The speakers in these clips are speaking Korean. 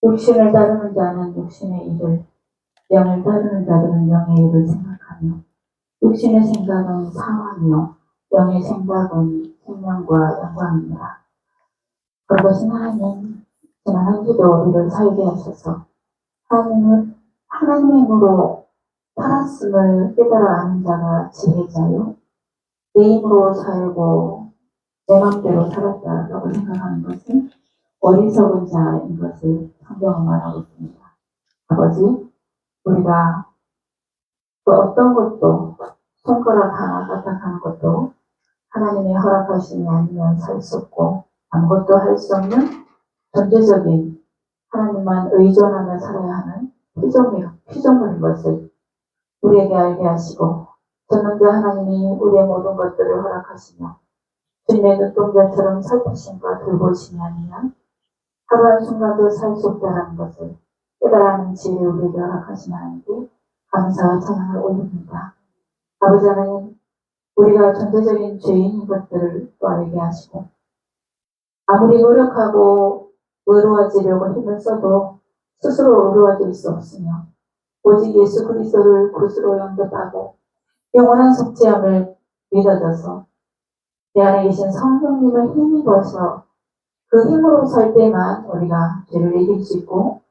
육신을 따르는 자는 육신의 일을, 영을 따르는 자들은 영의 일을 생각하며, 육신의 생각은 사망이요 영의 생각은 생명과 영광입니다. 그것은 하나님, 지난 한 주도 우리를 살게 하셔서 하나님은 하나님의 힘으로 살았음을 깨달아 아는 자가 지혜자요, 내 힘으로 살고 내 맘대로 살았다라고 생각하는 것은 어리석은 자인 것을 성경은 말하고 있습니다. 아버지, 우리가 그 어떤 것도 손가락 하나 까딱하는 것도 하나님의 허락하심이 아니면 살 수 없고 아무것도 할 수 없는 전제적인 하나님만 의존하며 살아야 하는 피조물인 것을 우리에게 알게 하시고, 전능자 하나님이 우리의 모든 것들을 허락하시며 주님의 눈동자처럼 살피심과 돌보심이 아니면 하루 한순간도 살 수 없다는 것을 깨달아는 지혜를 우리에게 허락하신 하나님께 감사와 찬양을 올립니다. 아버지 하나님, 우리가 전체적인 죄인인 것들을 또 알게 하시고, 아무리 노력하고 의로워지려고 힘을 써도 스스로 의로워질 수 없으며, 오직 예수 그리스도를 구주로 영접하고 영원한 속죄함을 믿어져서 내 안에 계신 성령님을 힘입어서 그 힘으로 살 때만 우리가 죄를 이길 수 있고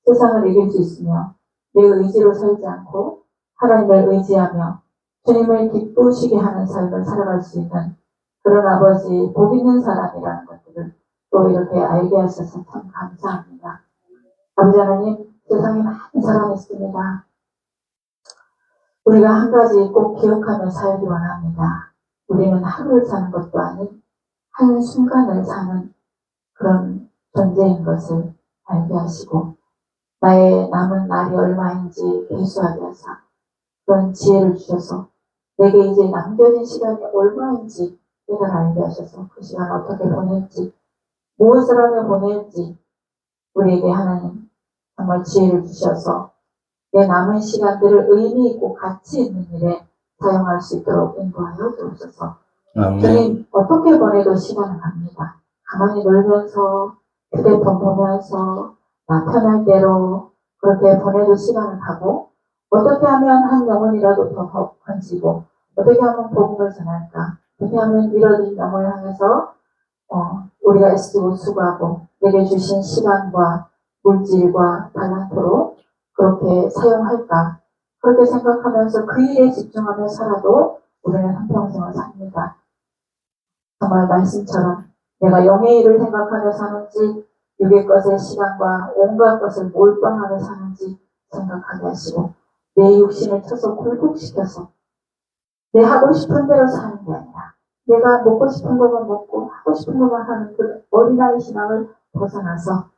세상을 이길 수 있으며, 내 의지로 살지 않고 하나님을 의지하며 주님을 기쁘시게 하는 삶을 살아갈 수 있는 그런 아버지, 복 있는 사람이라는 것들을 또 이렇게 알게 하셔서 참 감사합니다. 아버지 하나님, 세상에 많은 사람이 있습니다. 우리가 한 가지 꼭 기억하며 살기 원합니다. 우리는 하루를 사는 것도 아닌 한순간을 사는 그런 존재인 것을 알게 하시고, 나의 남은 날이 얼마인지 계수하게 하사 그런 지혜를 주셔서 내게 이제 남겨진 시간이 얼마인지 깨달아 알게 하셔서 그 시간 어떻게 보낼지, 무엇을 하며 보낼지 우리에게 하나님 정말 지혜를 주셔서 내 남은 시간들을 의미 있고 가치 있는 일에 사용할 수 있도록 인도하여 주옵소서. 주님, 어떻게 보내도 시간은 갑니다. 가만히 놀면서 휴대폰 보면서 나 편할 대로 그렇게 보내도 시간은 가고, 어떻게 하면 한 영혼이라도 더 건지고, 어떻게 하면 복음을 전할까, 어떻게 하면 잃어진 영혼을 향해서 우리가 애쓰고 수고하고 내게 주신 시간과 물질과 달란트로 그렇게 사용할까, 그렇게 생각하면서 그 일에 집중하며 살아도 우리는 한평생을 삽니다. 정말 말씀처럼 내가 영의 일을 생각하며 사는지 육의 것의 시간과 온갖 것을 몰빵하며 사는지 생각하게 하시고, 내 육신을 쳐서 굴복시켜서 내 하고 싶은 대로 사는 게 아니라 내가 먹고 싶은 것만 먹고 하고 싶은 것만 하는 그 어린아이 신앙을 벗어나서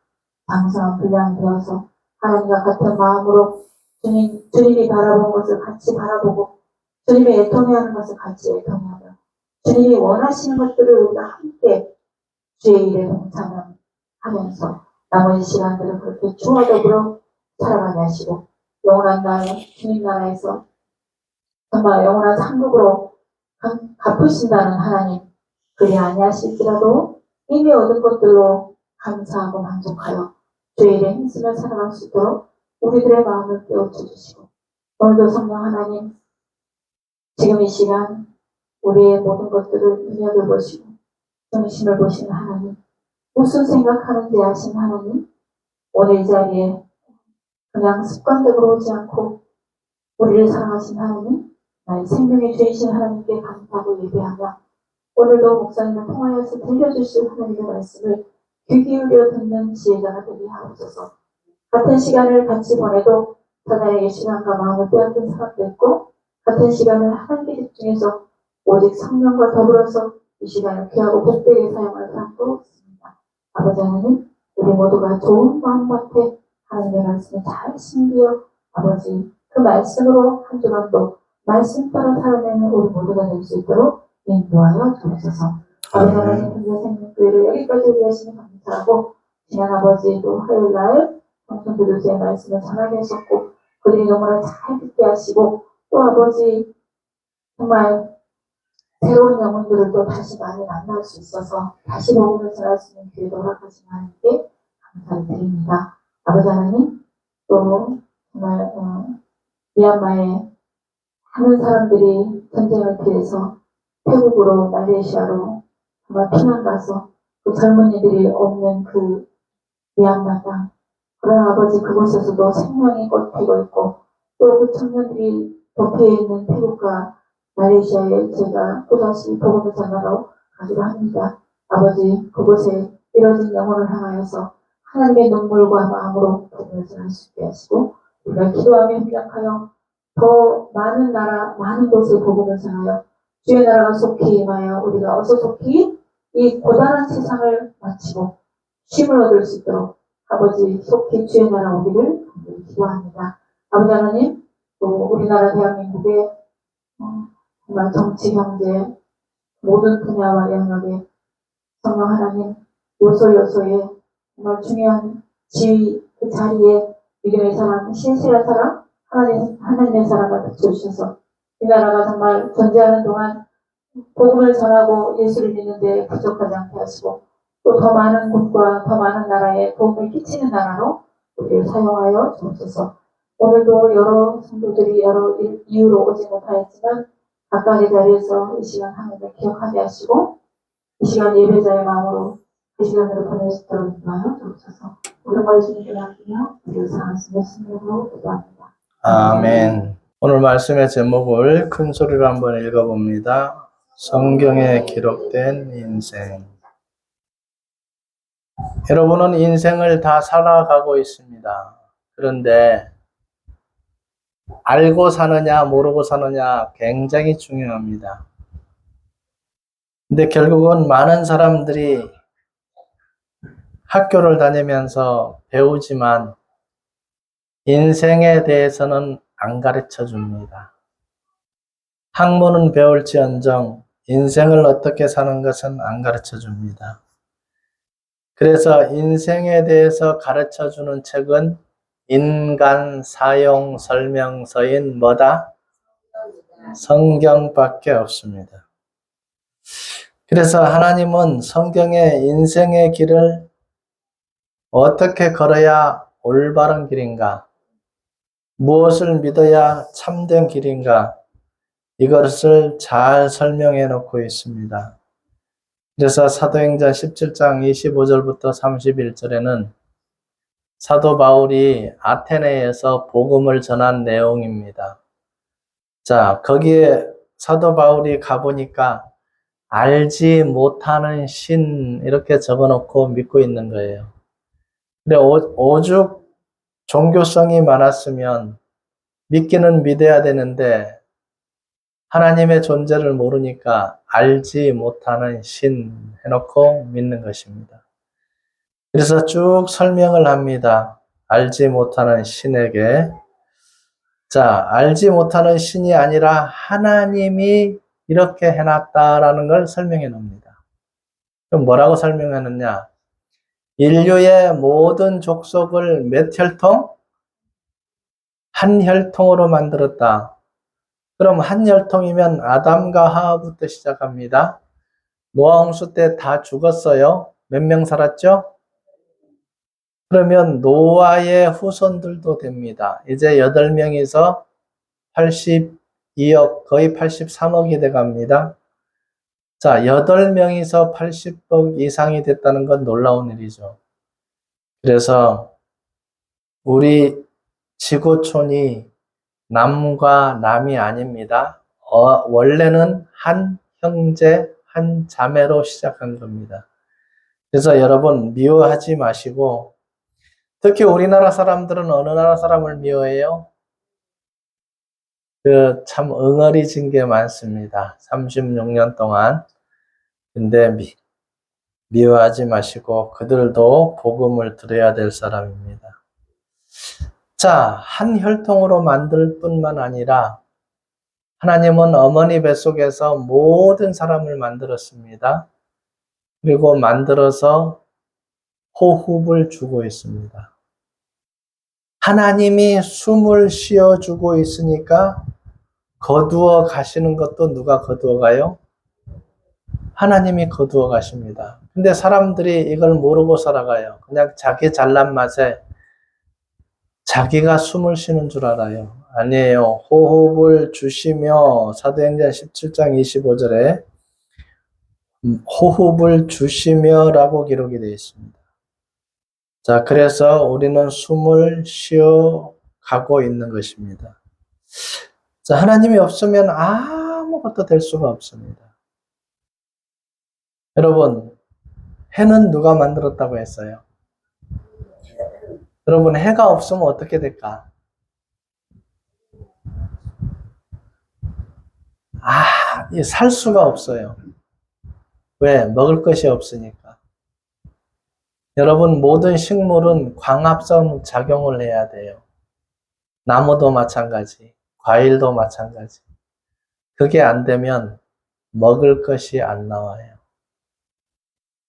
장성한 분량이 되어서 하나님과 같은 마음으로 주님이 바라본 것을 같이 바라보고, 주님이 애통해하는 것을 같이 애통하며, 주님이 원하시는 것들을 우리가 함께 주의 일에 동참하면서 나머지 시간들을 그렇게 주와 더불어 살아가게 하시고, 영원한 날 주님 나라에서 정말 영원한 상급으로 갚으신다는 하나님, 그리 아니하실지라도 이미 얻은 것들로 감사하고 만족하여 주의 일에 힘쓰며 살아갈 수 있도록 우리들의 마음을 깨우쳐 주시고, 오늘도 성령 하나님, 지금 이 시간 우리의 모든 것들을 눈여겨보시고 중심을 보시는 하나님, 무슨 생각하는지 아신 하나님, 오늘 이 자리에 그냥 습관적으로 오지 않고 우리를 사랑하신 하나님, 나의 생명의 주이신 하나님께 감사하고 예배하며, 오늘도 목사님을 통하여서 들려주실 하나님의 말씀을 귀 기울여 듣는 지혜자가 되게 하옵소서. 같은 시간을 같이 보내도 사단에게 시간과 마음을 빼앗긴 사람도 있고, 같은 시간을 하나님께 집중해서 오직 성령과 더불어서 이 시간을 귀하고 복되게 사용할 사람도 있습니다. 아버지 하나님, 우리 모두가 좋은 마음밭에 하나님의 말씀을 잘 심기어 아버지 그 말씀으로 한 주간도 말씀 따라 살아내는 우리 모두가 될 수 있도록 인도하여 주옵소서. 아버지 하나님, 현대생명교회를 여기까지 위하시니 감사하고, 지난 아버지도 화요일날 청천교도소의 말씀을 전하게 하셨고 그들이 너무나 잘 듣게 하시고, 또 아버지 정말 새로운 영혼들을 또 다시 많이 만날 수 있어서 다시 복음을 전할 수 있는 기회도 허락하신 하나님께 감사를 드립니다. 아버지 하나님, 또 정말 미얀마에 많은 사람들이 전쟁을 피해서 태국으로 말레이시아로 정말 피난 가서 그 젊은이들이 없는 그 미얀마 땅, 그런 아버지 그곳에서도 생명이 꽃 피고 있고 또 그 청년들이 도피해 있는 태국과 말레이시아에 제가 또다시 복음을 전하러 가기로 합니다. 아버지 그곳에 이뤄진 영혼을 향하여서 하나님의 눈물과 마음으로 복음을 전할 수 있게 하시고 우리가 기도하며 협력하여 더 많은 나라, 많은 곳에 복음을 전하여 주의 나라가 속히 임하여 우리가 어서 속히 이 고단한 세상을 마치고 쉼을 얻을 수 있도록 아버지 속히 주의 나라 오기를 기도합니다. 아버지 하나님, 또 우리나라 대한민국의 정말 정치, 경제 모든 분야와 영역에 성령 하나님 요소요소에 정말 중요한 지위 그 자리에 믿음의 사람, 신실한 사람, 하나님의 사람을 붙여주셔서 이 나라가 정말 존재하는 동안 복음을 전하고 예수를 믿는 데 부족하지 않게 하시고 또 더 많은 곳과 더 많은 나라에 도움을 끼치는 나라로 우리를 사용하여 주옵소서. 오늘도 여러 성도들이 여러 이유로 오지 못하였지만 각각의 자리에서 이 시간 하나님을 기억하게 하시고 이 시간 예배자의 마음으로 그 시간으로 보낼 수 있도록 인도하여 주옵소서. 모든 걸 주님께 맡기며 우리를 사랑하시는 예수님으로 기도합니다. 아멘. 오늘 말씀의 제목을 큰 소리로 한번 읽어봅니다. 성경에 기록된 인생. 여러분은 인생을 다 살아가고 있습니다. 그런데 알고 사느냐 모르고 사느냐 굉장히 중요합니다. 근데 결국은 많은 사람들이 학교를 다니면서 배우지만 인생에 대해서는 안 가르쳐 줍니다. 학문은 배울지언정 인생을 어떻게 사는 것은 안 가르쳐 줍니다. 그래서 인생에 대해서 가르쳐 주는 책은 인간 사용 설명서인 뭐다? 성경밖에 없습니다. 그래서 하나님은 성경에 인생의 길을 어떻게 걸어야 올바른 길인가? 무엇을 믿어야 참된 길인가? 이것을 잘 설명해 놓고 있습니다. 그래서 사도행전 17장 25절부터 31절에는 사도 바울이 아테네에서 복음을 전한 내용입니다. 자, 거기에 사도 바울이 가보니까 알지 못하는 신 이렇게 적어놓고 믿고 있는 거예요. 근데 오죽 종교성이 많았으면 믿기는 믿어야 되는데 하나님의 존재를 모르니까 알지 못하는 신 해놓고 믿는 것입니다. 그래서 쭉 설명을 합니다. 알지 못하는 신에게. 자, 알지 못하는 신이 아니라 하나님이 이렇게 해놨다라는 걸 설명해 놉니다. 그럼 뭐라고 설명하느냐? 인류의 모든 족속을 몇 혈통? 한 혈통으로 만들었다. 그럼 한 혈통이면 아담과 하와부터 시작합니다. 노아 홍수 때 다 죽었어요. 몇 명 살았죠? 그러면 노아의 후손들도 됩니다. 이제 8명이서 82억, 거의 83억이 돼갑니다. 자, 8명이서 80억 이상이 됐다는 건 놀라운 일이죠. 그래서 우리 지구촌이 남과 남이 아닙니다. 원래는 한 형제, 한 자매로 시작한 겁니다. 그래서 여러분 미워하지 마시고 특히 우리나라 사람들은 어느 나라 사람을 미워해요? 참 응어리진 게 많습니다. 36년 동안. 근데 미워하지 마시고 그들도 복음을 들어야 될 사람입니다. 자, 한 혈통으로 만들 뿐만 아니라 하나님은 어머니 뱃속에서 모든 사람을 만들었습니다. 그리고 만들어서 호흡을 주고 있습니다. 하나님이 숨을 쉬어주고 있으니까 거두어 가시는 것도 누가 거두어 가요? 하나님이 거두어 가십니다. 근데 사람들이 이걸 모르고 살아가요. 그냥 자기 잘난 맛에 자기가 숨을 쉬는 줄 알아요. 아니에요. 호흡을 주시며 사도행전 17장 25절에 호흡을 주시며라고 기록이 되어 있습니다. 자, 그래서 우리는 숨을 쉬어 가고 있는 것입니다. 자, 하나님이 없으면 아무것도 될 수가 없습니다. 여러분, 해는 누가 만들었다고 했어요? 여러분, 해가 없으면 어떻게 될까? 살 수가 없어요. 왜? 먹을 것이 없으니까. 여러분, 모든 식물은 광합성 작용을 해야 돼요. 나무도 마찬가지, 과일도 마찬가지. 그게 안 되면 먹을 것이 안 나와요.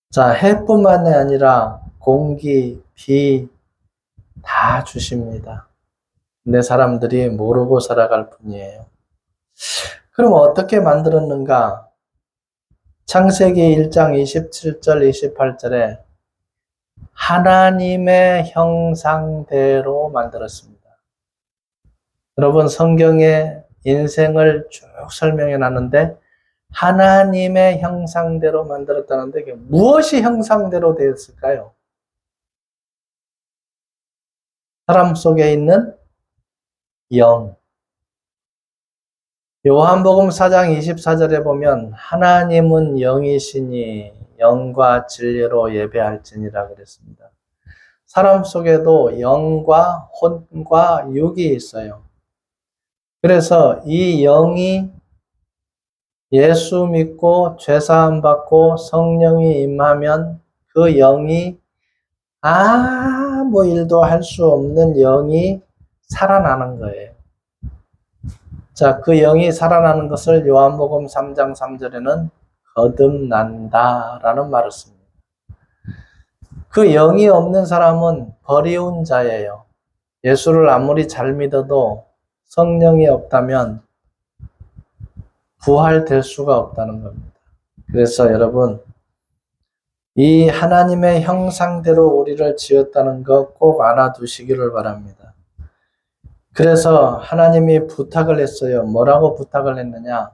자, 해뿐만이 아니라 공기, 비 다 주십니다. 근데 사람들이 모르고 살아갈 뿐이에요. 그럼 어떻게 만들었는가? 창세기 1장 27절, 28절에 하나님의 형상대로 만들었습니다. 여러분, 성경에 인생을 쭉 설명해 놨는데 하나님의 형상대로 만들었다는데 이게 무엇이 형상대로 되었을까요? 사람 속에 있는 영. 요한복음 4장 24절에 보면 하나님은 영이시니 영과 진리로 예배할지니라 그랬습니다. 사람 속에도 영과 혼과 육이 있어요. 그래서 이 영이 예수 믿고 죄사함 받고 성령이 임하면 그 영이 아무 일도 할 수 없는 영이 살아나는 거예요. 자, 그 영이 살아나는 것을 요한복음 3장 3절에는 거듭난다라는 말을 씁니다. 그 영이 없는 사람은 버리운 자예요. 예수를 아무리 잘 믿어도 성령이 없다면 부활될 수가 없다는 겁니다. 그래서 여러분, 이 하나님의 형상대로 우리를 지었다는 거 꼭 알아두시기를 바랍니다. 그래서 하나님이 부탁을 했어요. 뭐라고 부탁을 했느냐?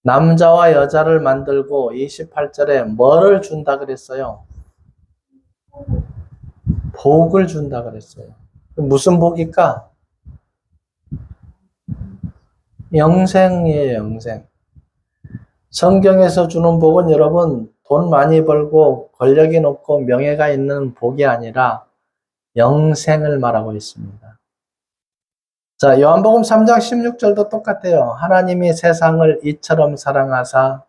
남자와 여자를 만들고 28절에 뭐를 준다 그랬어요? 복을 준다 그랬어요. 무슨 복일까? 영생이에요, 영생. 성경에서 주는 복은 여러분 돈 많이 벌고 권력이 높고 명예가 있는 복이 아니라 영생을 말하고 있습니다. 자, 요한복음 3장 16절도 똑같아요. 하나님이 세상을 이처럼 사랑하사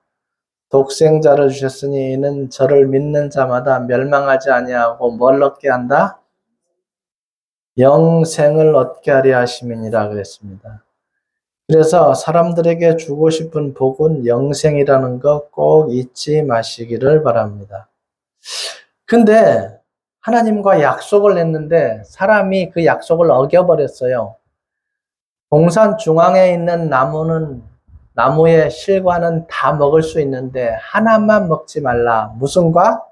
독생자를 주셨으니 이는 저를 믿는 자마다 멸망하지 아니하고 뭘 얻게 한다? 영생을 얻게 하려 하심이니라 그랬습니다. 그래서 사람들에게 주고 싶은 복은 영생이라는 거 꼭 잊지 마시기를 바랍니다. 근데 하나님과 약속을 했는데 사람이 그 약속을 어겨버렸어요. 동산 중앙에 있는 나무의 실과는 다 먹을 수 있는데 하나만 먹지 말라. 무슨 과?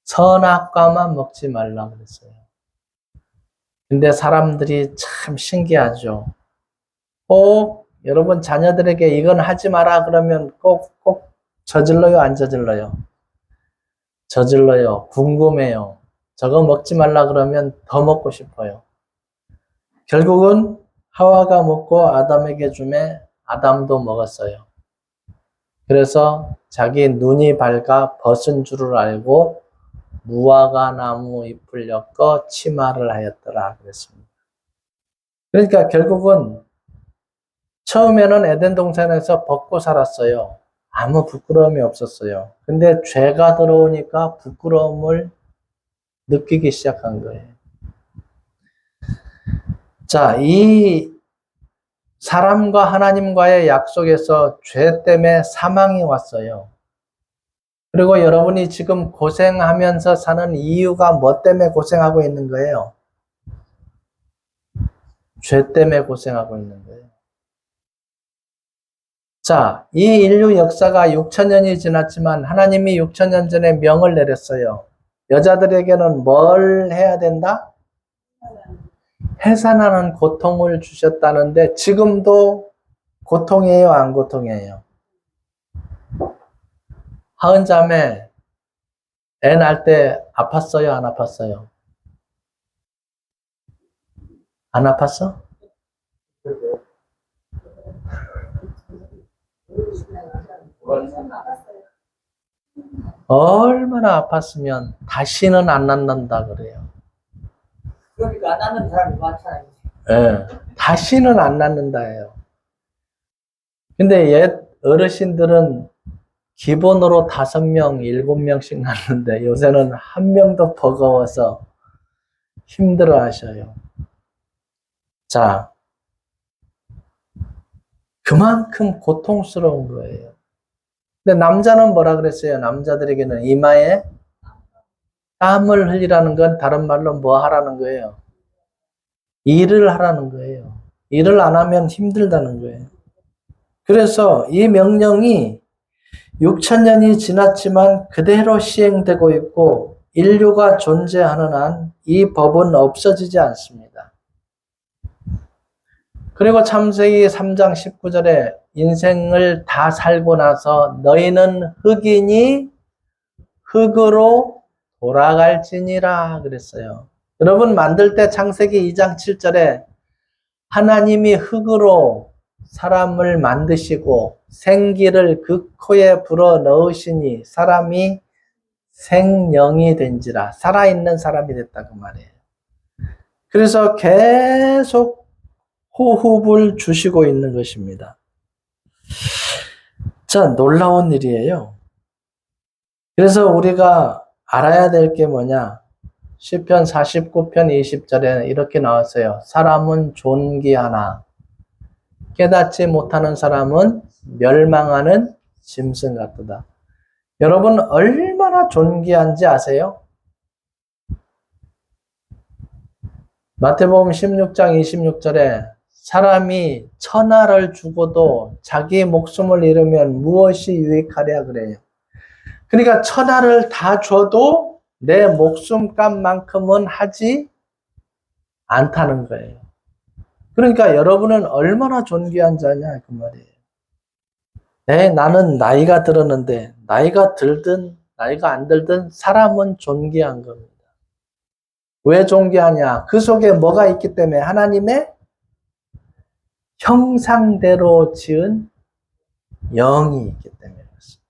선악과만 먹지 말라 그랬어요. 근데 사람들이 참 신기하죠. 꼭 여러분 자녀들에게 이건 하지 마라 그러면 꼭 저질러요, 안 저질러요? 저질러요. 궁금해요. 저거 먹지 말라 그러면 더 먹고 싶어요. 결국은 하와가 먹고 아담에게 주매 아담도 먹었어요. 그래서 자기 눈이 밝아 벗은 줄을 알고 무화과 나무 잎을 엮어 치마를 하였더라 그랬습니다. 그러니까 결국은 처음에는 에덴 동산에서 벗고 살았어요. 아무 부끄러움이 없었어요. 근데 죄가 들어오니까 부끄러움을 느끼기 시작한 거예요. 자, 이 사람과 하나님과의 약속에서 죄 때문에 사망이 왔어요. 그리고 여러분이 지금 고생하면서 사는 이유가 뭐 때문에 고생하고 있는 거예요? 죄 때문에 고생하고 있는 거예요. 자, 이 인류 역사가 6,000년이 지났지만 하나님이 6,000년 전에 명을 내렸어요. 여자들에게는 뭘 해야 된다? 해산하는 고통을 주셨다는데 지금도 고통이에요, 안 고통이에요? 하은자매, 애 낳을 때 아팠어요, 안 아팠어요? 안 아팠어? 얼마나 아팠으면 다시는 안 낳는다 그래요. 그러니까 안 하는 사람이 많잖아요. 예, 다시는 안 낳는다예요. 근데 옛 어르신들은 기본으로 5명, 7명씩 낳는데 요새는 1명도 버거워서 힘들어 하셔요. 자, 그만큼 고통스러운 거예요. 근데 남자는 뭐라 그랬어요? 남자들에게는 이마에 땀을 흘리라는 건 다른 말로 뭐 하라는 거예요? 일을 하라는 거예요. 일을 안 하면 힘들다는 거예요. 그래서 이 명령이 6,000년이 지났지만 그대로 시행되고 있고 인류가 존재하는 한 이 법은 없어지지 않습니다. 그리고 창세기 3장 19절에 인생을 다 살고 나서 너희는 흙이니 흙으로 돌아갈지니라 그랬어요. 여러분 만들 때 창세기 2장 7절에 하나님이 흙으로 사람을 만드시고 생기를 그 코에 불어 넣으시니 사람이 생령이 된지라 살아있는 사람이 됐다 그 말이에요. 그래서 계속 호흡을 주시고 있는 것입니다. 자, 놀라운 일이에요. 그래서 우리가 알아야 될 게 뭐냐? 시편 49편 20절에 이렇게 나왔어요. 사람은 존귀하나 깨닫지 못하는 사람은 멸망하는 짐승 같도다. 여러분 얼마나 존귀한지 아세요? 마태복음 16장 26절에 사람이 천하를 주고도 자기 목숨을 잃으면 무엇이 유익하랴 그래요. 그러니까 천하를 다 줘도 내 목숨값만큼은 하지 않다는 거예요. 그러니까 여러분은 얼마나 존귀한 자냐 그 말이에요. 네, 나는 나이가 들었는데 나이가 들든 나이가 안 들든 사람은 존귀한 겁니다. 왜 존귀하냐? 그 속에 뭐가 있기 때문에 하나님의 형상대로 지은 영이 있기 때문에 그렇습니다.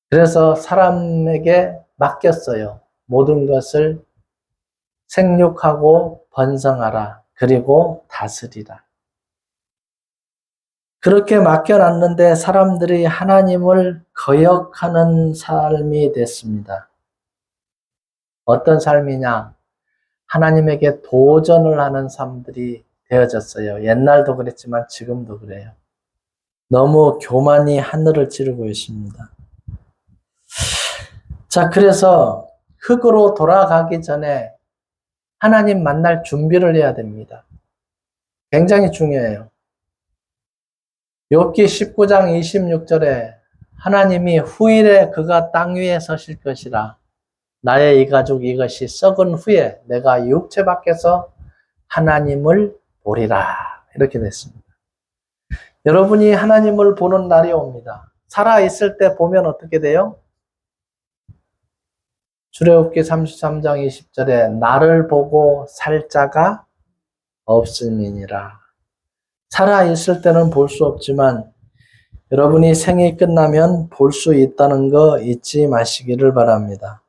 그래서 사람에게 맡겼어요. 모든 것을 생육하고 번성하라. 그리고 다스리라. 그렇게 맡겨놨는데 사람들이 하나님을 거역하는 삶이 됐습니다. 어떤 삶이냐? 하나님에게 도전을 하는 삶들이 되어졌어요. 옛날도 그랬지만 지금도 그래요. 너무 교만이 하늘을 찌르고 있습니다. 자, 그래서 흙으로 돌아가기 전에 하나님 만날 준비를 해야 됩니다. 굉장히 중요해요. 욥기 19장 26절에 하나님이 후일에 그가 땅 위에 서실 것이라 나의 이 가죽 이것이 썩은 후에 내가 육체 밖에서 하나님을 보리라 이렇게 됐습니다. 여러분이 하나님을 보는 날이 옵니다. 살아있을 때 보면 어떻게 돼요? 출애굽기 33장 20절에 나를 보고 살 자가 없음이니라. 살아있을 때는 볼 수 없지만 여러분이 생이 끝나면 볼 수 있다는 거 잊지 마시기를 바랍니다.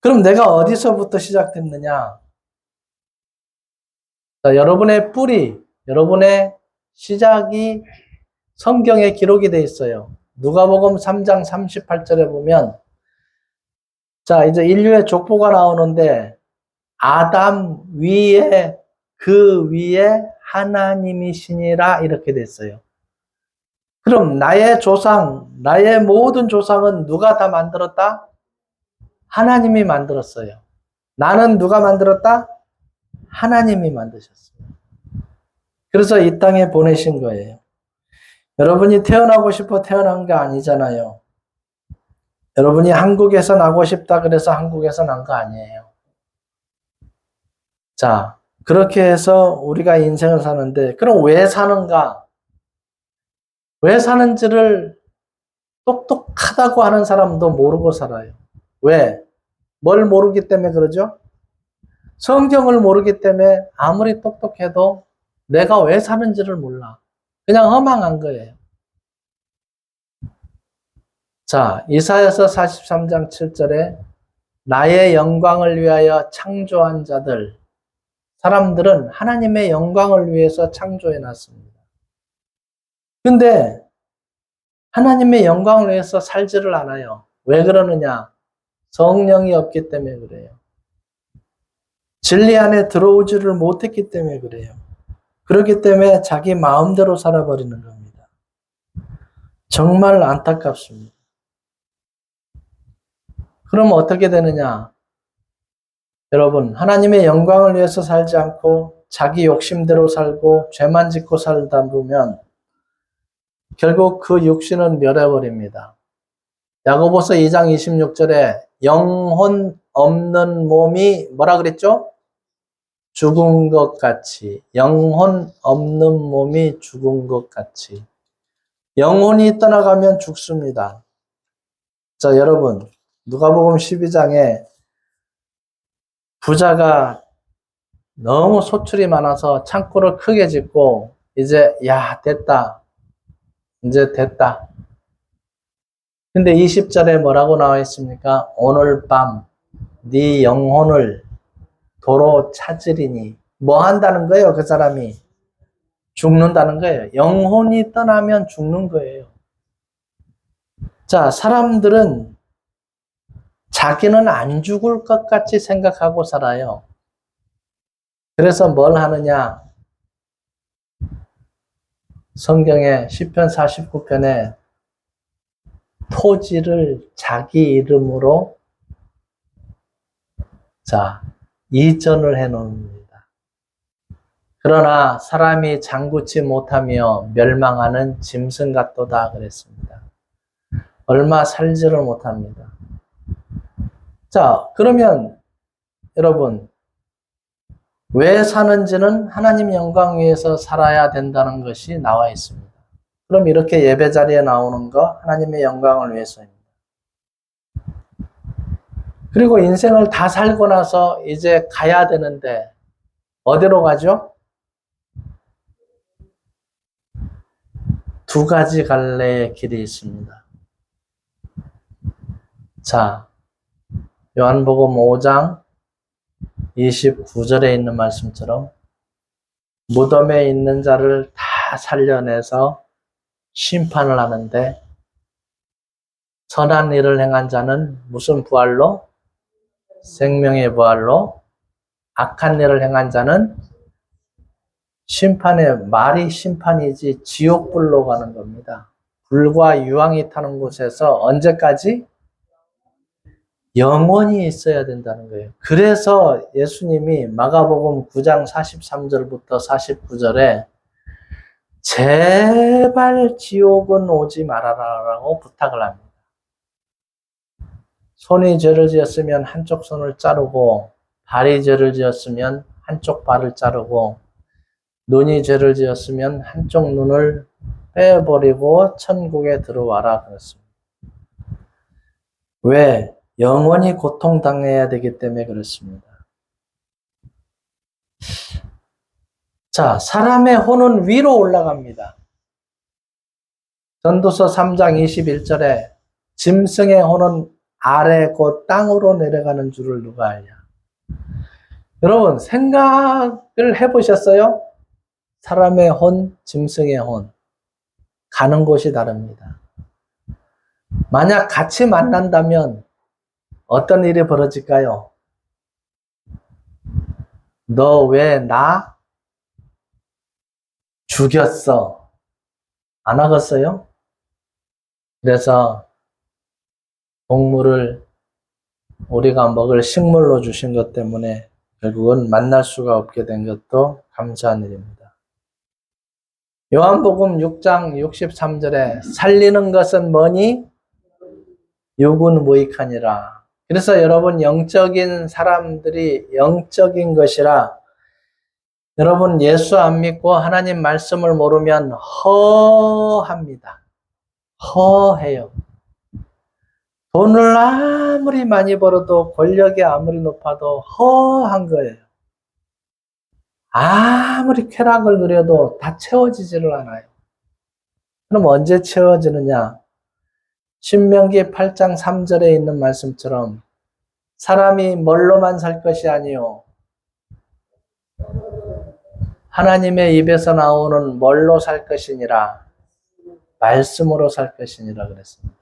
그럼 내가 어디서부터 시작됐느냐? 자, 여러분의 뿌리, 여러분의 시작이 성경에 기록이 돼 있어요. 누가복음 3장 38절에 보면 자, 이제 인류의 족보가 나오는데 아담 위에 그 위에 하나님이시니라 이렇게 됐어요. 그럼 나의 조상, 나의 모든 조상은 누가 다 만들었다? 하나님이 만들었어요. 나는 누가 만들었다? 하나님이 만드셨어요. 그래서 이 땅에 보내신 거예요. 여러분이 태어나고 싶어 태어난 게 아니잖아요. 여러분이 한국에서 나고 싶다 그래서 한국에서 난 거 아니에요. 자, 그렇게 해서 우리가 인생을 사는데, 그럼 왜 사는가? 왜 사는지를 똑똑하다고 하는 사람도 모르고 살아요. 왜? 뭘 모르기 때문에 그러죠? 성경을 모르기 때문에 아무리 똑똑해도 내가 왜 사는지를 몰라. 그냥 허망한 거예요. 자, 이사야서 43장 7절에 나의 영광을 위하여 창조한 자들, 사람들은 하나님의 영광을 위해서 창조해 놨습니다. 근데 하나님의 영광을 위해서 살지를 않아요. 왜 그러느냐? 성령이 없기 때문에 그래요. 진리 안에 들어오지를 못했기 때문에 그래요. 그렇기 때문에 자기 마음대로 살아버리는 겁니다. 정말 안타깝습니다. 그럼 어떻게 되느냐? 여러분, 하나님의 영광을 위해서 살지 않고 자기 욕심대로 살고 죄만 짓고 살다 보면 결국 그 육신은 멸해버립니다. 야고보서 2장 26절에 영혼 없는 몸이 뭐라 그랬죠? 죽은 것 같이. 영혼 없는 몸이 죽은 것 같이. 영혼이 떠나가면 죽습니다. 자, 여러분, 누가복음 12장에 부자가 너무 소출이 많아서 창고를 크게 짓고 이제 야 됐다. 이제 됐다. 근데 20절에 뭐라고 나와 있습니까? 오늘 밤 네 영혼을 도로 찾으리니. 뭐 한다는 거예요? 그 사람이 죽는다는 거예요. 영혼이 떠나면 죽는 거예요. 자, 사람들은 자기는 안 죽을 것 같이 생각하고 살아요. 그래서 뭘 하느냐? 성경에 시편 49편에 토지를 자기 이름으로 이전을 해 놓습니다. 그러나 사람이 장구치 못하며 멸망하는 짐승 같도다 그랬습니다. 얼마 살지를 못합니다. 자, 그러면 여러분 왜 사는지는 하나님 영광 위해서 살아야 된다는 것이 나와 있습니다. 그럼 이렇게 예배 자리에 나오는 거 하나님의 영광을 위해서입니다. 그리고 인생을 다 살고 나서 이제 가야 되는데 어디로 가죠? 두 가지 갈래의 길이 있습니다. 자, 요한복음 5장 29절에 있는 말씀처럼 무덤에 있는 자를 다 살려내서 심판을 하는데 선한 일을 행한 자는 무슨 부활로? 생명의 부활로. 악한 일을 행한 자는 심판의 말이 심판이지 지옥불로 가는 겁니다. 불과 유황이 타는 곳에서 언제까지? 영원히 있어야 된다는 거예요. 그래서 예수님이 마가복음 9장 43절부터 49절에 제발 지옥은 오지 말아라라고 부탁을 합니다. 손이 죄를 지었으면 한쪽 손을 자르고, 발이 죄를 지었으면 한쪽 발을 자르고, 눈이 죄를 지었으면 한쪽 눈을 빼버리고 천국에 들어와라 그랬습니다. 왜? 영원히 고통당해야 되기 때문에 그렇습니다. 자, 사람의 혼은 위로 올라갑니다. 전도서 3장 21절에 짐승의 혼은 아래 곧 땅으로 내려가는 줄을 누가 알냐? 여러분 생각을 해보셨어요? 사람의 혼, 짐승의 혼 가는 곳이 다릅니다. 만약 같이 만난다면 어떤 일이 벌어질까요? 너 왜 나 죽였어? 안 하겠어요? 그래서 동물을 우리가 먹을 식물로 주신 것 때문에 결국은 만날 수가 없게 된 것도 감사한 일입니다. 요한복음 6장 63절에 살리는 것은 뭐니? 육은 무익하니라. 그래서 여러분 영적인 사람들이 영적인 것이라 여러분 예수 안 믿고 하나님 말씀을 모르면 허합니다. 허해요. 돈을 아무리 많이 벌어도 권력이 아무리 높아도 허한 거예요. 아무리 쾌락을 누려도 다 채워지지를 않아요. 그럼 언제 채워지느냐? 신명기 8장 3절에 있는 말씀처럼 사람이 뭘로만 살 것이 아니요 하나님의 입에서 나오는 뭘로 살 것이니라 말씀으로 살 것이니라 그랬습니다.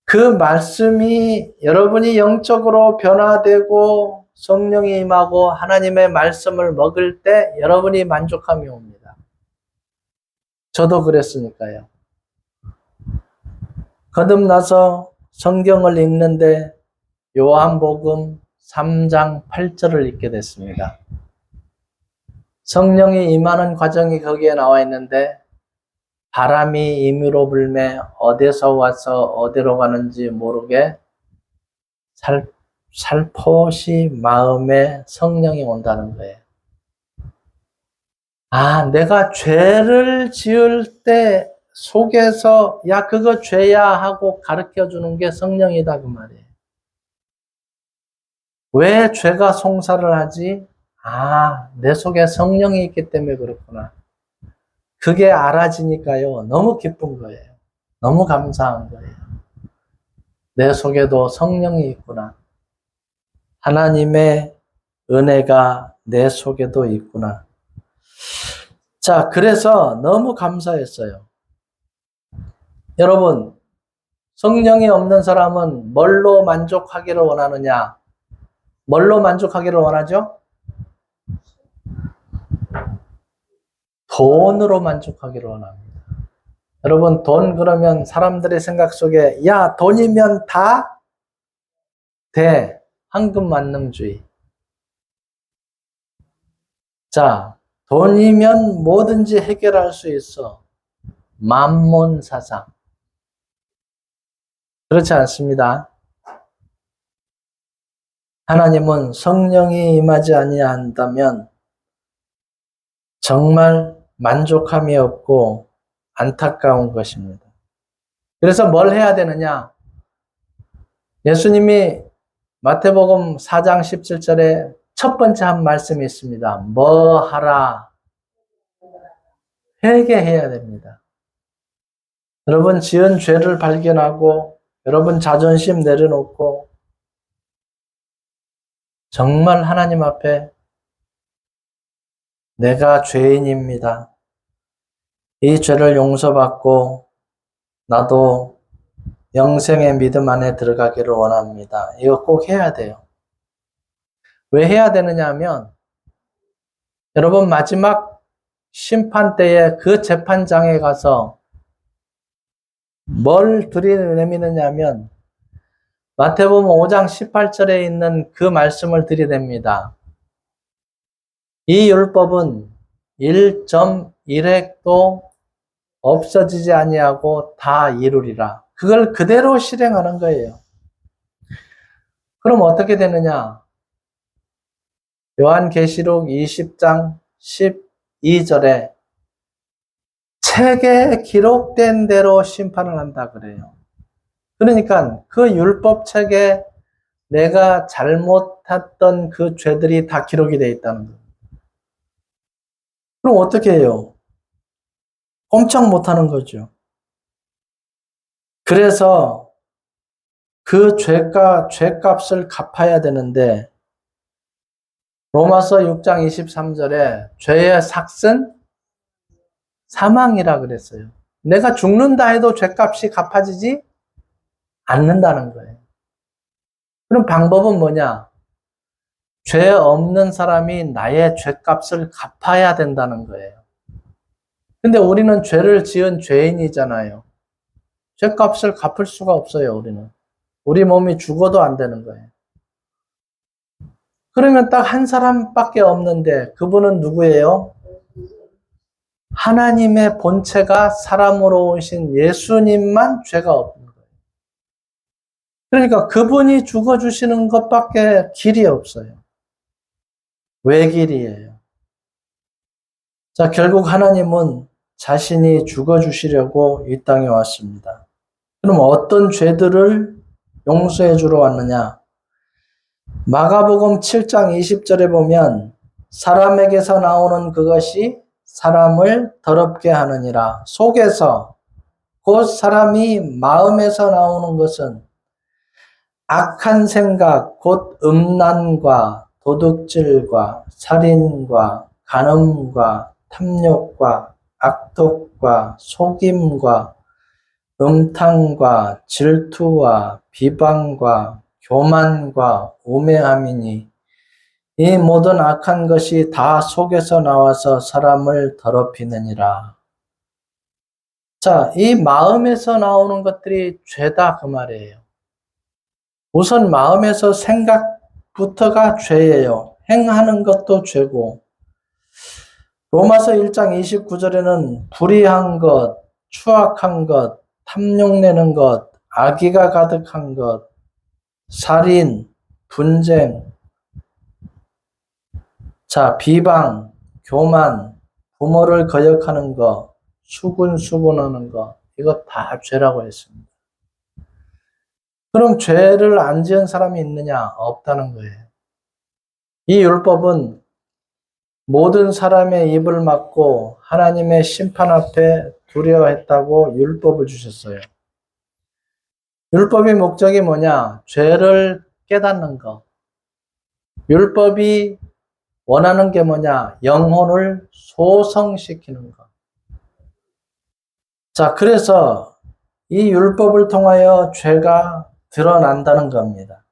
그 말씀이 여러분이 영적으로 변화되고 성령이 임하고 하나님의 말씀을 먹을 때 여러분이 만족함이 옵니다. 저도 그랬으니까요. 거듭나서 성경을 읽는데 요한복음 3장 8절을 읽게 됐습니다. 성령이 임하는 과정이 거기에 나와 있는데 바람이 임의로 불매 어디서 와서 어디로 가는지 모르게 살포시 마음에 성령이 온다는 거예요. 아, 내가 죄를 지을 때 속에서 야 그거 죄야 하고 가르쳐주는 게 성령이다 그 말이에요. 왜 죄가 송사를 하지? 아, 내 속에 성령이 있기 때문에 그렇구나. 그게 알아지니까요. 너무 기쁜 거예요. 너무 감사한 거예요. 내 속에도 성령이 있구나. 하나님의 은혜가 내 속에도 있구나. 자, 그래서 너무 감사했어요. 여러분, 성령이 없는 사람은 뭘로 만족하기를 원하느냐? 뭘로 만족하기를 원하죠? 돈으로 만족하기를 원합니다. 여러분, 돈 그러면 사람들의 생각 속에 야, 돈이면 다 돼. 황금만능주의. 자, 돈이면 뭐든지 해결할 수 있어. 만몬 사상. 그렇지 않습니다. 하나님은 성령이 임하지 아니한다면 정말 만족함이 없고 안타까운 것입니다. 그래서 뭘 해야 되느냐? 예수님이 마태복음 4장 17절에 첫 번째 한 말씀이 있습니다. 뭐 하라? 회개해야 됩니다. 여러분 지은 죄를 발견하고 여러분 자존심 내려놓고 정말 하나님 앞에 내가 죄인입니다. 이 죄를 용서받고 나도 영생의 믿음 안에 들어가기를 원합니다. 이거 꼭 해야 돼요. 왜 해야 되느냐 하면 여러분 마지막 심판 때에 그 재판장에 가서 뭘 들이내미느냐 하면 마태복음 5장 18절에 있는 그 말씀을 들이댑니다. 이 율법은 1.1획도 없어지지 아니하고 다 이루리라. 그걸 그대로 실행하는 거예요. 그럼 어떻게 되느냐? 요한계시록 20장 12절에 책에 기록된 대로 심판을 한다 그래요. 그러니까 그 율법책에 내가 잘못했던 그 죄들이 다 기록이 되어 있다는 거예요. 그럼 어떻게 해요? 꼼짝 못하는 거죠. 그래서 그 죄값을 갚아야 되는데 로마서 6장 23절에 죄의 삭은 사망이라 그랬어요. 내가 죽는다 해도 죄값이 갚아지지 않는다는 거예요. 그럼 방법은 뭐냐? 죄 없는 사람이 나의 죄값을 갚아야 된다는 거예요. 근데 우리는 죄를 지은 죄인이잖아요. 죄값을 갚을 수가 없어요, 우리는. 우리 몸이 죽어도 안 되는 거예요. 그러면 딱 한 사람밖에 없는데 그분은 누구예요? 하나님의 본체가 사람으로 오신 예수님만 죄가 없는 거예요. 그러니까 그분이 죽어주시는 것밖에 길이 없어요. 외길이에요. 자, 결국 하나님은 자신이 죽어주시려고 이 땅에 왔습니다. 그럼 어떤 죄들을 용서해 주러 왔느냐? 마가복음 7장 20절에 보면 사람에게서 나오는 그것이 사람을 더럽게 하느니라. 속에서 곧 사람이 마음에서 나오는 것은 악한 생각, 곧 음란과 도둑질과 살인과 간음과 탐욕과 악독과 속임과 음탕과 질투와 비방과 교만과 우매함이니 이 모든 악한 것이 다 속에서 나와서 사람을 더럽히느니라. 자, 이 마음에서 나오는 것들이 죄다 그 말이에요. 우선 마음에서 생각부터가 죄예요. 행하는 것도 죄고. 로마서 1장 29절에는 불의한 것, 추악한 것, 탐욕내는 것, 악의가 가득한 것, 살인, 분쟁, 자, 비방, 교만, 부모를 거역하는 것, 수군수군하는 것, 이거 다 죄라고 했습니다. 그럼 죄를 안 지은 사람이 있느냐? 없다는 거예요. 이 율법은 모든 사람의 입을 막고 하나님의 심판 앞에 두려워했다고 율법을 주셨어요. 율법의 목적이 뭐냐? 죄를 깨닫는 것. 율법이 원하는 게 뭐냐? 영혼을 소성시키는 것. 자, 그래서 이 율법을 통하여 죄가 드러난다는 겁니다.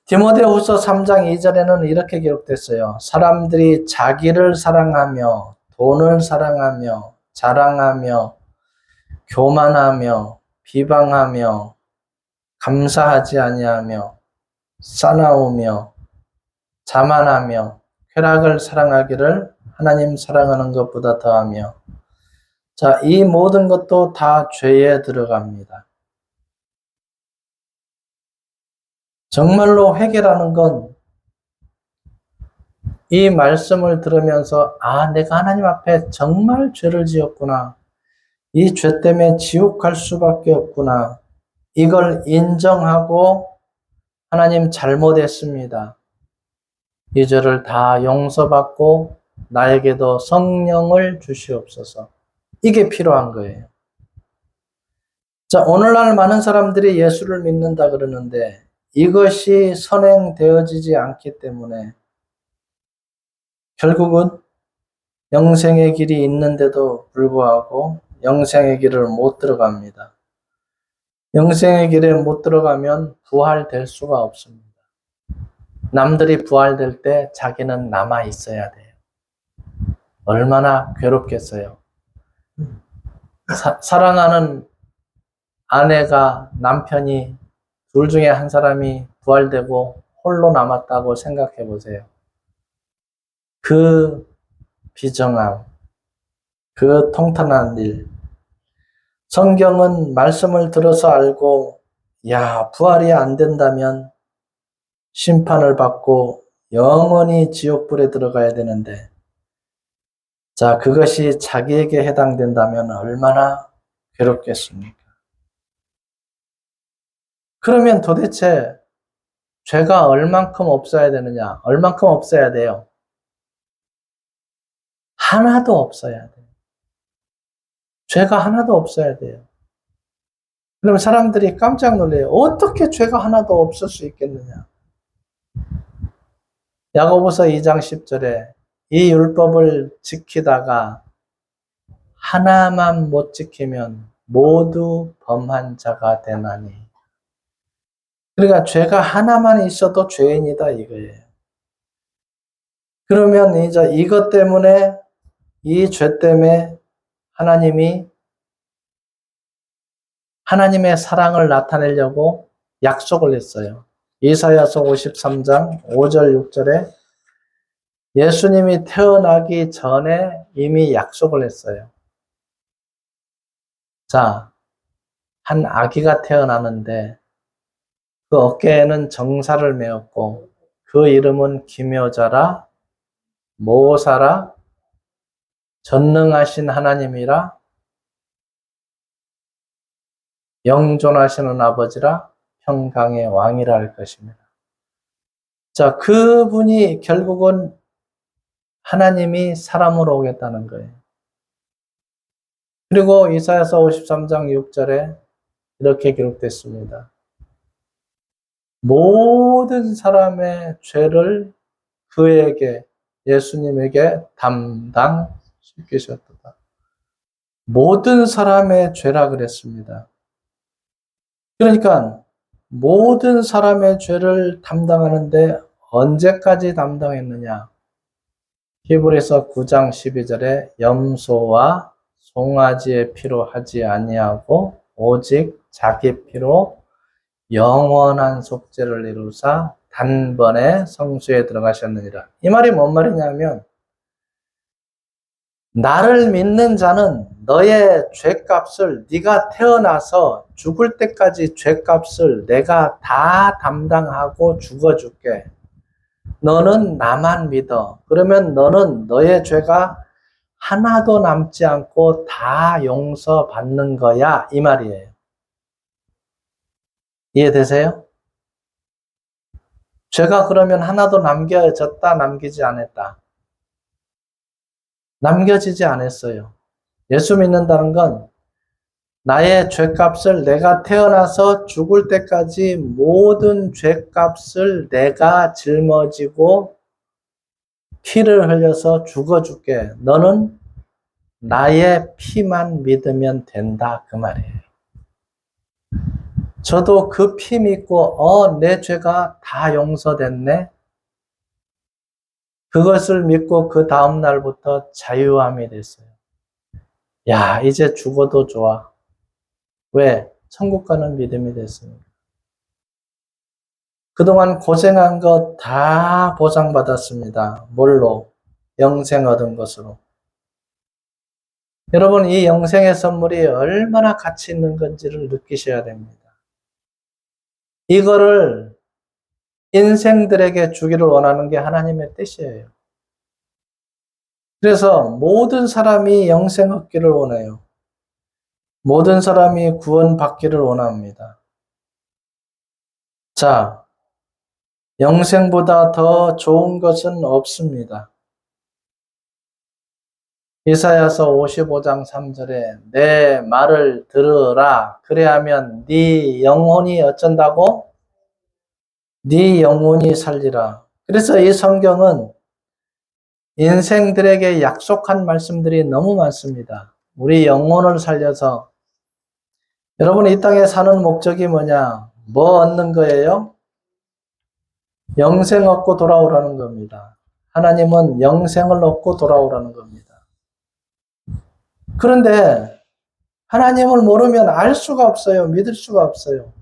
디모데후서 3장 2절에는 이렇게 기록됐어요. 사람들이 자기를 사랑하며 돈을 사랑하며 자랑하며 교만하며 비방하며 감사하지 아니하며 싸나우며 자만하며 쾌락을 사랑하기를 하나님 사랑하는 것보다 더하며. 자, 이 모든 것도 다 죄에 들어갑니다. 정말로 회개라는 건 이 말씀을 들으면서 내가 하나님 앞에 정말 죄를 지었구나. 이 죄 때문에 지옥 갈 수밖에 없구나. 이걸 인정하고 하나님 잘못했습니다. 이 죄를 다 용서받고 나에게도 성령을 주시옵소서. 이게 필요한 거예요. 자, 오늘날 많은 사람들이 예수를 믿는다 그러는데 이것이 선행되어지지 않기 때문에 결국은 영생의 길이 있는데도 불구하고 영생의 길을 못 들어갑니다. 영생의 길에 못 들어가면 부활될 수가 없습니다. 남들이 부활될 때 자기는 남아 있어야 돼요. 얼마나 괴롭겠어요. 사랑하는 아내가 남편이 둘 중에 한 사람이 부활되고 홀로 남았다고 생각해 보세요. 그 비정함, 그 통탄한 일. 성경은 말씀을 들어서 알고 부활이 안 된다면 심판을 받고 영원히 지옥불에 들어가야 되는데, 자, 그것이 자기에게 해당된다면 얼마나 괴롭겠습니까? 그러면 도대체 죄가 얼만큼 없어야 되느냐? 얼만큼 없어야 돼요? 하나도 없어야 돼요. 죄가 하나도 없어야 돼요. 그러면 사람들이 깜짝 놀래요. 어떻게 죄가 하나도 없을 수 있겠느냐? 야고보서 2장 10절에 이 율법을 지키다가 하나만 못 지키면 모두 범한 자가 되나니. 그러니까 죄가 하나만 있어도 죄인이다 이거예요. 그러면 이제 이것 때문에, 이 죄 때문에 하나님이 하나님의 사랑을 나타내려고 약속을 했어요. 이사야서 53장 5절 6절에 예수님이 태어나기 전에 이미 약속을 했어요. 자, 한 아기가 태어나는데 그 어깨에는 정사를 메었고 그 이름은 기묘자라 모사라 전능하신 하나님이라 영존하시는 아버지라 평강의 왕이라 할 것입니다. 자, 그분이 결국은 하나님이 사람으로 오겠다는 거예요. 그리고 이사야서 53장 6절에 이렇게 기록됐습니다. 모든 사람의 죄를 그에게, 예수님에게 담당시키셨도다. 모든 사람의 죄라 그랬습니다. 그러니까 모든 사람의 죄를 담당하는데 언제까지 담당했느냐? 히브리서 9장 12절에 염소와 송아지의 피로 하지 아니하고 오직 자기 피로 영원한 속죄를 이루사 단번에 성수에 들어가셨느니라. 이 말이 뭔 말이냐면 나를 믿는 자는 너의 죄값을 네가 태어나서 죽을 때까지 죄값을 내가 다 담당하고 죽어줄게. 너는 나만 믿어. 그러면 너는 너의 죄가 하나도 남지 않고 다 용서받는 거야. 이 말이에요. 이해되세요? 죄가 그러면 하나도 남겨졌다, 남기지 않았다. 남겨지지 않았어요. 예수 믿는다는 건 나의 죄값을 내가 태어나서 죽을 때까지 모든 죄값을 내가 짊어지고 피를 흘려서 죽어줄게. 너는 나의 피만 믿으면 된다. 그 말이에요. 저도 그 피 믿고 내 죄가 다 용서됐네. 그것을 믿고 그 다음 날부터 자유함이 됐어요. 야, 이제 죽어도 좋아. 왜? 천국 가는 믿음이 됐습니다. 그동안 고생한 것 다 보상받았습니다. 뭘로? 영생 얻은 것으로. 여러분, 이 영생의 선물이 얼마나 가치 있는 건지를 느끼셔야 됩니다. 이거를 인생들에게 주기를 원하는 게 하나님의 뜻이에요. 그래서 모든 사람이 영생 얻기를 원해요. 모든 사람이 구원받기를 원합니다. 자, 영생보다 더 좋은 것은 없습니다. 이사야서 55장 3절에 내 말을 들으라. 그래야면 네 영혼이 어쩐다고? 네 영혼이 살리라. 그래서 이 성경은 인생들에게 약속한 말씀들이 너무 많습니다. 우리 영혼을 살려서 여러분 이 땅에 사는 목적이 뭐냐? 뭐 얻는 거예요? 영생 얻고 돌아오라는 겁니다. 하나님은 영생을 얻고 돌아오라는 겁니다. 그런데 하나님을 모르면 알 수가 없어요. 믿을 수가 없어요.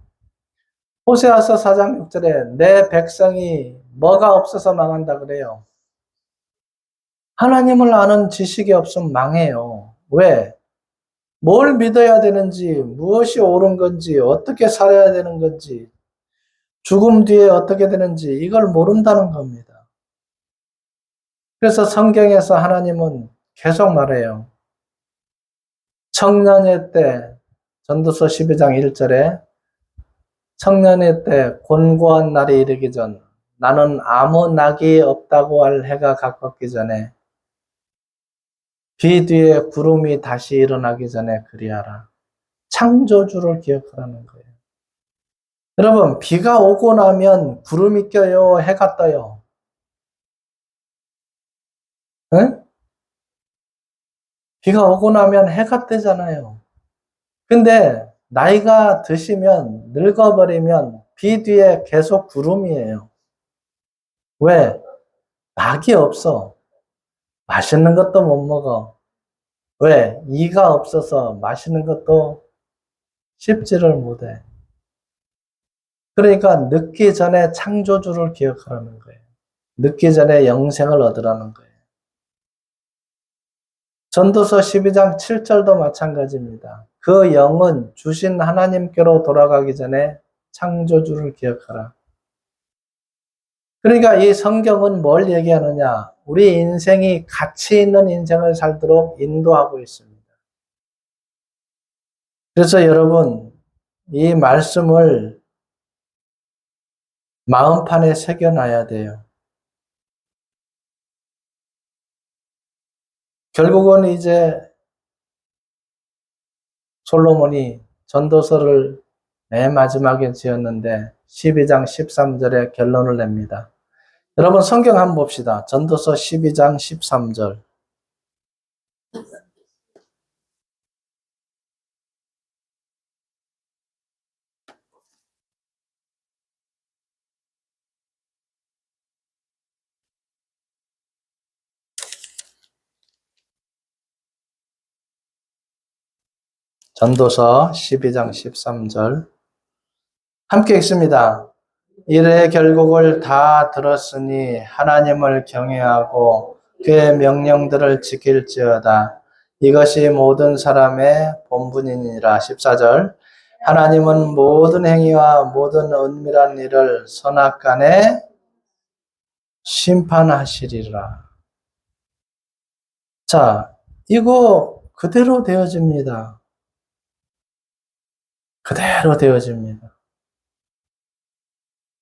호세아서 4장 6절에 내 백성이 뭐가 없어서 망한다 그래요. 하나님을 아는 지식이 없으면 망해요. 왜? 뭘 믿어야 되는지, 무엇이 옳은 건지, 어떻게 살아야 되는 건지, 죽음 뒤에 어떻게 되는지 이걸 모른다는 겁니다. 그래서 성경에서 하나님은 계속 말해요. 청년의 때, 전도서 12장 1절에 청년의 때 곤고한 날이 이르기 전 나는 아무 낙이 없다고 할 해가 가깝기 전에 비 뒤에 구름이 다시 일어나기 전에 그리하라. 창조주를 기억하라는 거예요. 여러분, 비가 오고 나면 구름이 껴요, 해가 떠요? 응? 비가 오고 나면 해가 뜨잖아요. 근데 나이가 드시면 늙어버리면 비 뒤에 계속 구름이에요. 왜? 낙이 없어. 맛있는 것도 못 먹어. 왜? 이가 없어서 맛있는 것도 씹지를 못해. 그러니까 늦기 전에 창조주를 기억하라는 거예요. 늦기 전에 영생을 얻으라는 거예요. 전도서 12장 7절도 마찬가지입니다. 그 영은 주신 하나님께로 돌아가기 전에 창조주를 기억하라. 그러니까 이 성경은 뭘 얘기하느냐? 우리 인생이 가치 있는 인생을 살도록 인도하고 있습니다. 그래서 여러분, 이 말씀을 마음판에 새겨놔야 돼요. 결국은 이제 솔로몬이 전도서를 맨 마지막에 지었는데 12장 13절에 결론을 냅니다. 여러분 성경 한번 봅시다. 전도서 12장 13절. 전도서 12장 13절. 함께 읽습니다. 이래 결국을 다 들었으니 하나님을 경외하고 그의 명령들을 지킬지어다. 이것이 모든 사람의 본분이니라. 14절. 하나님은 모든 행위와 모든 은밀한 일을 선악간에 심판하시리라. 자, 이거 그대로 되어집니다. 그대로 되어집니다.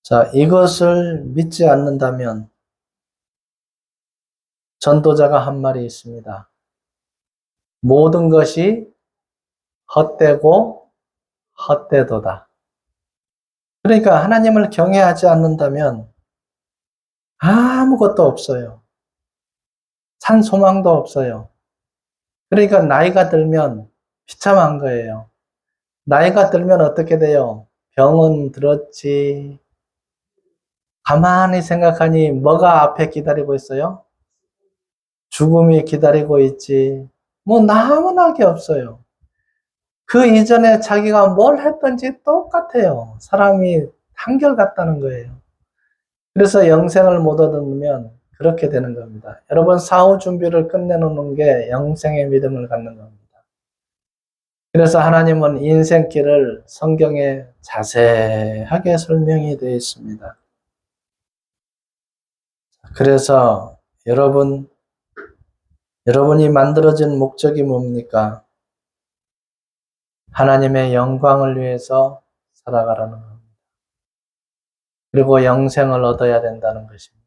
자, 이것을 믿지 않는다면 전도자가 한 말이 있습니다. 모든 것이 헛되고 헛되도다. 그러니까 하나님을 경외하지 않는다면 아무것도 없어요. 산 소망도 없어요. 그러니까 나이가 들면 비참한 거예요. 나이가 들면 어떻게 돼요? 병은 들었지. 가만히 생각하니 뭐가 앞에 기다리고 있어요? 죽음이 기다리고 있지. 뭐 나무나 게 없어요. 그 이전에 자기가 뭘 했던지 똑같아요. 사람이 한결같다는 거예요. 그래서 영생을 못 얻으면 그렇게 되는 겁니다. 여러분 사후 준비를 끝내놓는 게 영생의 믿음을 갖는 겁니다. 그래서 하나님은 인생길을 성경에 자세하게 설명이 되어 있습니다. 그래서 여러분이 만들어진 목적이 뭡니까? 하나님의 영광을 위해서 살아가라는 겁니다. 그리고 영생을 얻어야 된다는 것입니다.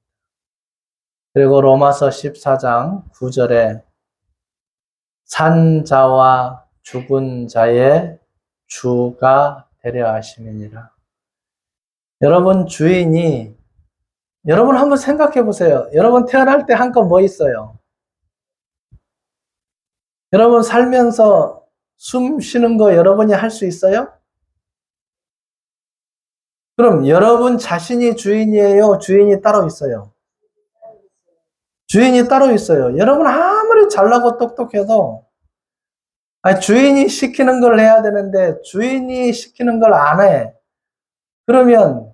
그리고 로마서 14장 9절에 산 자와 죽은 자의 주가 되려 하심이니라. 여러분 주인이 여러분 한번 생각해 보세요. 여러분 태어날 때 한껏 뭐 있어요? 여러분 살면서 숨 쉬는 거 여러분이 할 수 있어요? 그럼 여러분 자신이 주인이에요? 주인이 따로 있어요? 주인이 따로 있어요. 여러분 아무리 잘나고 똑똑해도 주인이 시키는 걸 해야 되는데 주인이 시키는 걸 안 해. 그러면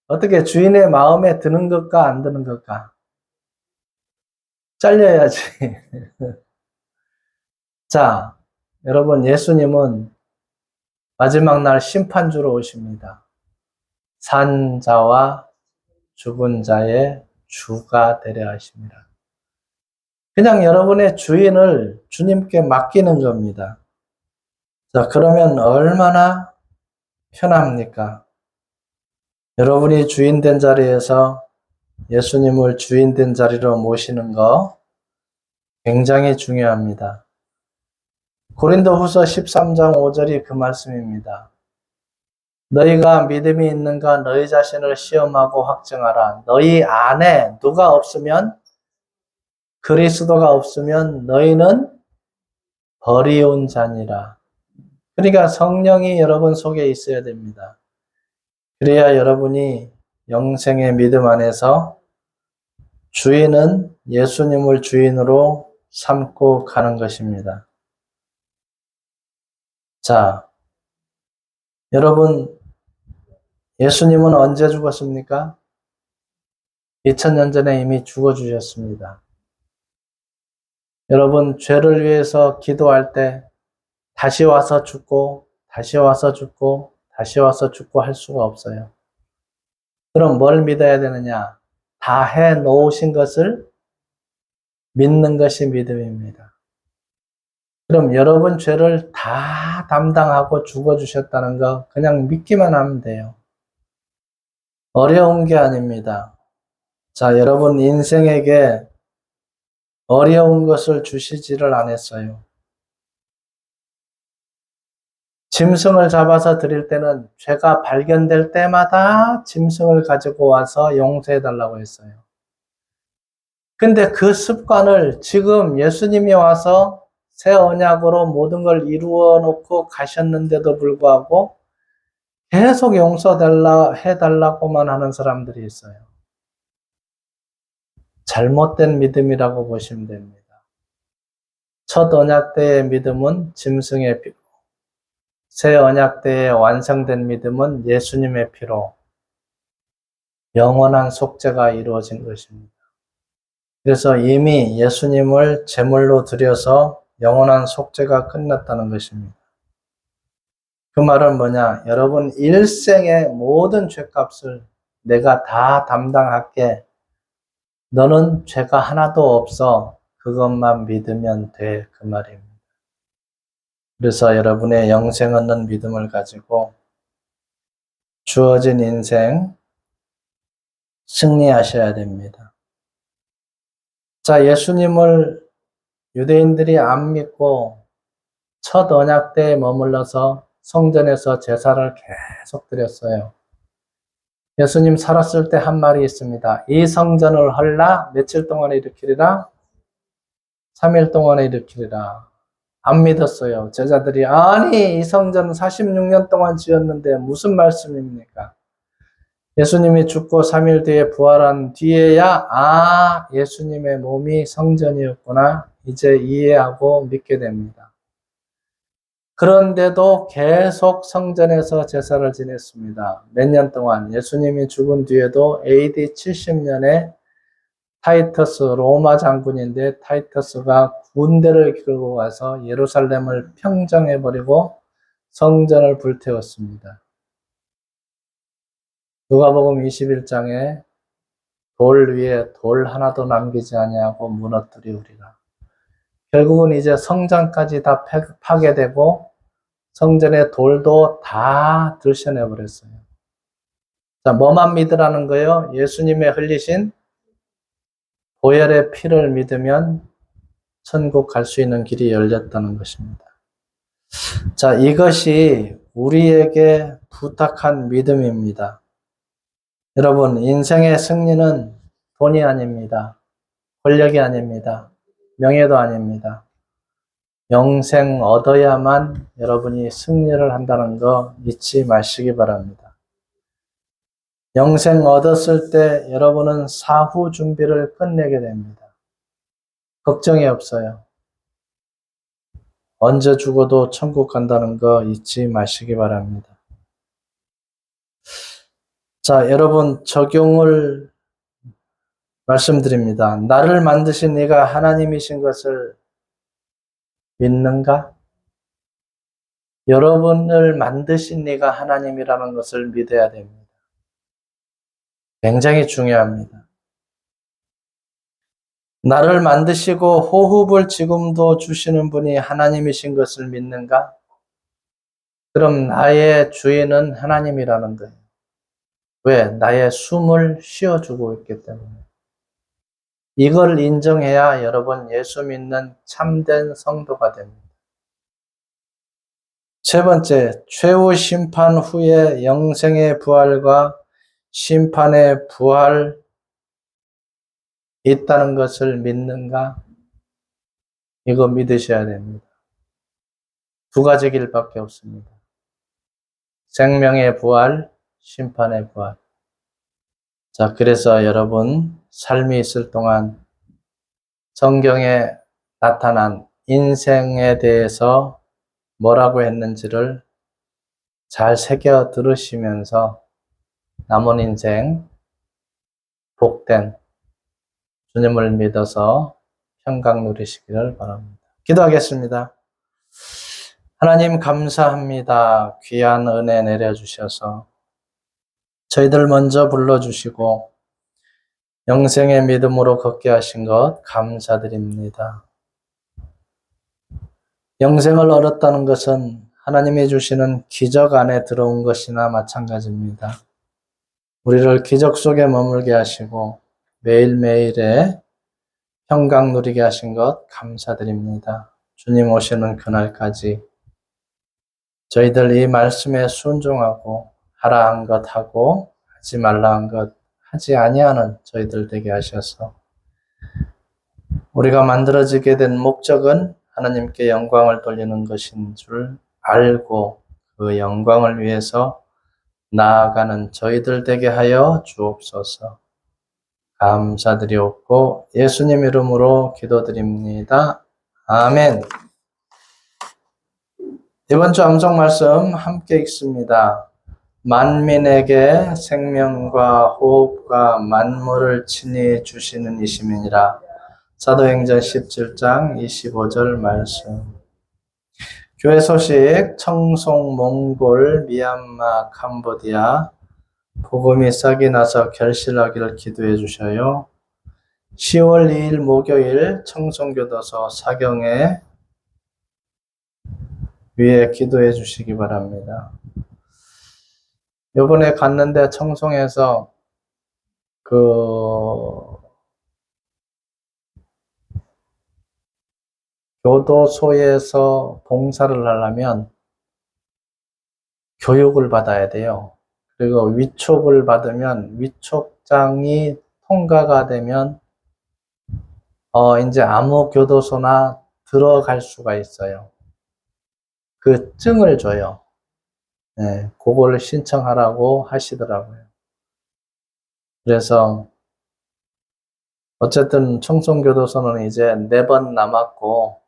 어떻게 주인의 마음에 드는 것과 안 드는 것과? 잘려야지. 자, 여러분 예수님은 마지막 날 심판주로 오십니다. 산 자와 죽은 자의 주가 되려 하십니다. 그냥 여러분의 주인을 주님께 맡기는 겁니다. 자, 그러면 얼마나 편합니까? 여러분이 주인 된 자리에서 예수님을 주인 된 자리로 모시는 거 굉장히 중요합니다. 고린도후서 13장 5절이 그 말씀입니다. 너희가 믿음이 있는가 너희 자신을 시험하고 확증하라. 너희 안에 누가 없으면 그리스도가 없으면 너희는 버리운 자니라. 그러니까 성령이 여러분 속에 있어야 됩니다. 그래야 여러분이 영생의 믿음 안에서 주인은 예수님을 주인으로 삼고 가는 것입니다. 자, 여러분 예수님은 언제 죽었습니까? 2000년 전에 이미 죽어주셨습니다. 여러분 죄를 위해서 기도할 때 다시 와서 죽고 다시 와서 죽고 다시 와서 죽고 할 수가 없어요. 그럼 뭘 믿어야 되느냐? 다 해 놓으신 것을 믿는 것이 믿음입니다. 그럼 여러분 죄를 다 담당하고 죽어주셨다는 거 그냥 믿기만 하면 돼요. 어려운 게 아닙니다. 자, 여러분 인생에게 어려운 것을 주시지를 않았어요. 짐승을 잡아서 드릴 때는 죄가 발견될 때마다 짐승을 가지고 와서 용서해달라고 했어요. 근데 그 습관을 지금 예수님이 와서 새 언약으로 모든 걸 이루어 놓고 가셨는데도 불구하고 계속 해달라고만 하는 사람들이 있어요. 잘못된 믿음이라고 보시면 됩니다. 첫 언약 때의 믿음은 짐승의 피로, 새 언약 때에 완성된 믿음은 예수님의 피로 영원한 속죄가 이루어진 것입니다. 그래서 이미 예수님을 제물로 드려서 영원한 속죄가 끝났다는 것입니다. 그 말은 뭐냐? 여러분 일생의 모든 죄값을 내가 다 담당할게. 너는 죄가 하나도 없어. 그것만 믿으면 돼. 그 말입니다. 그래서 여러분의 영생 얻는 믿음을 가지고 주어진 인생 승리하셔야 됩니다. 자, 예수님을 유대인들이 안 믿고 첫 언약 때에 머물러서 성전에서 제사를 계속 드렸어요. 예수님 살았을 때 한 말이 있습니다. 이 성전을 헐라 며칠 동안에 일으키리라? 3일 동안에 일으키리라. 안 믿었어요. 제자들이 아니 이 성전은 46년 동안 지었는데 무슨 말씀입니까? 예수님이 죽고 3일 뒤에 부활한 뒤에야 예수님의 몸이 성전이었구나 이제 이해하고 믿게 됩니다. 그런데도 계속 성전에서 제사를 지냈습니다. 몇 년 동안 예수님이 죽은 뒤에도 AD 70년에 타이터스 로마 장군인데 타이터스가 군대를 끌고 가서 예루살렘을 평정해버리고 성전을 불태웠습니다. 누가복음 21장에 돌 위에 돌 하나도 남기지 아니하고 무너뜨리우리라. 결국은 이제 성전까지 다 파괴되고 성전의 돌도 다 들춰내버렸어요. 자, 뭐만 믿으라는 거예요? 예수님의 흘리신 보혈의 피를 믿으면 천국 갈 수 있는 길이 열렸다는 것입니다. 자, 이것이 우리에게 부탁한 믿음입니다. 여러분, 인생의 승리는 돈이 아닙니다. 권력이 아닙니다. 명예도 아닙니다. 영생 얻어야만 여러분이 승리를 한다는 거 잊지 마시기 바랍니다. 영생 얻었을 때 여러분은 사후 준비를 끝내게 됩니다. 걱정이 없어요. 언제 죽어도 천국 간다는 거 잊지 마시기 바랍니다. 자, 여러분 적용을 말씀드립니다. 나를 만드신 네가 하나님이신 것을 믿는가? 여러분을 만드신 네가 하나님이라는 것을 믿어야 됩니다. 굉장히 중요합니다. 나를 만드시고 호흡을 지금도 주시는 분이 하나님이신 것을 믿는가? 그럼 나의 주인은 하나님이라는 거예요. 왜? 나의 숨을 쉬어주고 있기 때문에. 이걸 인정해야 여러분 예수 믿는 참된 성도가 됩니다. 세 번째, 최후 심판 후에 영생의 부활과 심판의 부활 있다는 것을 믿는가? 이거 믿으셔야 됩니다. 두 가지 길밖에 없습니다. 생명의 부활, 심판의 부활. 자, 그래서 여러분 삶이 있을 동안 성경에 나타난 인생에 대해서 뭐라고 했는지를 잘 새겨 들으시면서 남은 인생 복된 주님을 믿어서 평강 누리시기를 바랍니다. 기도하겠습니다. 하나님 감사합니다. 귀한 은혜 내려주셔서 저희들 먼저 불러주시고 영생의 믿음으로 걷게 하신 것 감사드립니다. 영생을 얻었다는 것은 하나님이 주시는 기적 안에 들어온 것이나 마찬가지입니다. 우리를 기적 속에 머물게 하시고 매일매일의 평강 누리게 하신 것 감사드립니다. 주님 오시는 그날까지 저희들 이 말씀에 순종하고 하라 한 것 하고 하지 말라 한 것 하지 아니하는 저희들 되게 하셔서 우리가 만들어지게 된 목적은 하나님께 영광을 돌리는 것인 줄 알고 그 영광을 위해서 나아가는 저희들 되게 하여 주옵소서. 감사드리옵고 예수님 이름으로 기도드립니다. 아멘. 이번 주 암송 말씀 함께 읽습니다. 만민에게 생명과 호흡과 만물을 친히 주시는 이심이니라. 사도행전 17장 25절 말씀. 교회 소식, 청송, 몽골, 미얀마, 캄보디아 복음이 싹이 나서 결실하기를 기도해 주셔요. 10월 2일 목요일 청송교도소 사경회 위에 기도해 주시기 바랍니다. 요번에 갔는데 청송에서 교도소에서 봉사를 하려면 교육을 받아야 돼요. 그리고 위촉을 받으면 위촉장이 통과가 되면 이제 아무 교도소나 들어갈 수가 있어요. 그 증을 줘요. 네, 그걸 신청하라고 하시더라고요. 그래서 어쨌든 청송교도소는 이제 4번 남았고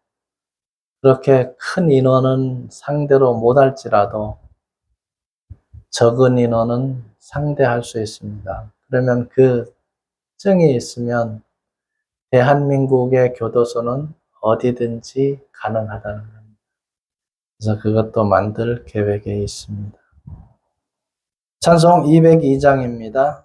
그렇게 큰 인원은 상대로 못할지라도 적은 인원은 상대할 수 있습니다. 그러면 그 증이 있으면 대한민국의 교도소는 어디든지 가능하다는 겁니다. 그래서 그것도 만들 계획에 있습니다. 찬송 202장입니다.